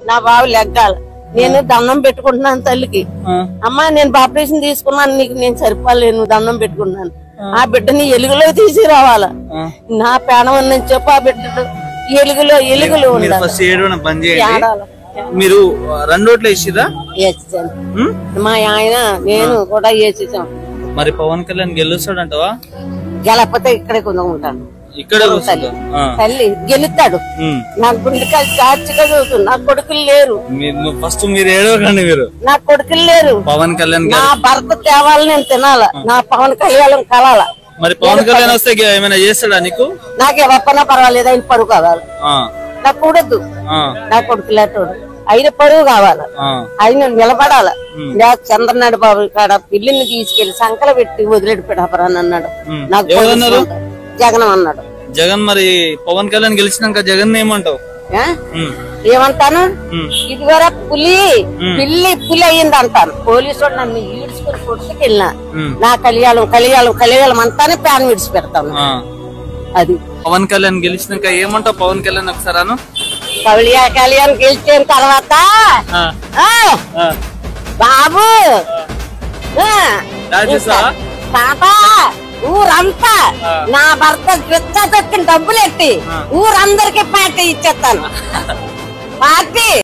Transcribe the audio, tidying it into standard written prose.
నా బాబు లెగ్గాలి. నేను దండం పెట్టుకుంటున్నాను తల్లికి. అమ్మా నేను ఆపరేషన్ తీసుకున్నాను, నీకు నేను సరిపోలేను, దండం పెట్టుకున్నాను. ఆ బిడ్డని ఎలుగులో తీసి రావాలా, నా ప్రాణం ఉందని చెప్పి ఆ బిడ్డ ఎలుగులో ఉండాలి. మీరు 2 ఓట్లు వేసిరా? మా ఆయన నేను కూడా వేసేసాం. మరి పవన్ కళ్యాణ్ గెలుస్తాడంటవా? గెలకపోతే ఇక్కడే కొందుకుంటాను. ఇక్కడ తల్లి గెలుస్తాడు. నా గుండెకాయ చార్చిగా చదువుతుంది. నా కొడుకులు లేరు. ఫస్ట్ మీరు ఏడవకండి. మీరు నా కొడుకులు లేరు. పవన్ కళ్యాణ్ నా భర్త తేవాలి, నేను తినాలా. నా పవన్ కళ్యాణ్ కలాల. మరి పవన్ కళ్యాణ్ వస్తే ఏమైనా చేస్తాడా నీకు? నాకు ఎవరికైనా పర్వాలేదు, ఆయన పరువు కావాలి. నాకు కూడద్దు. నా కొడుకులేటోడు ఆయన పరువు కావాలి. ఆయన నిలబడాల. చంద్రనాడు బాబు కాడ పిల్లిని తీసుకెళ్లి సంకల పెట్టి వదిలేడు పెడపరాని అన్నాడు. నాకు జగన్ అన్నాడు. జగన్ మరి పవన్ కళ్యాణ్ గెలిచినాక జగన్ ఏమంటావు? ఏమంటాను? ఇదివర పులి అయ్యింది అంటాను. పోలీసు వాడు నన్ను ఈడ్చుకుని కొట్టుకెళ్ళినా నా కలియాలం అంతానే ప్యాన్ విడిచి పెడతాను. అది పవన్ కళ్యాణ్ గెలిచినాక ఏమంటావు? పవన్ కళ్యాణ్ ఒకసారి కళ్యాణ్ గెలిచిన తర్వాత బాబు తాత ఊరంతా నా భర్త తొక్కిన డబ్బులు ఎత్తి ఊరందరికి పార్టీ ఇచ్చేస్తాను. పార్టీ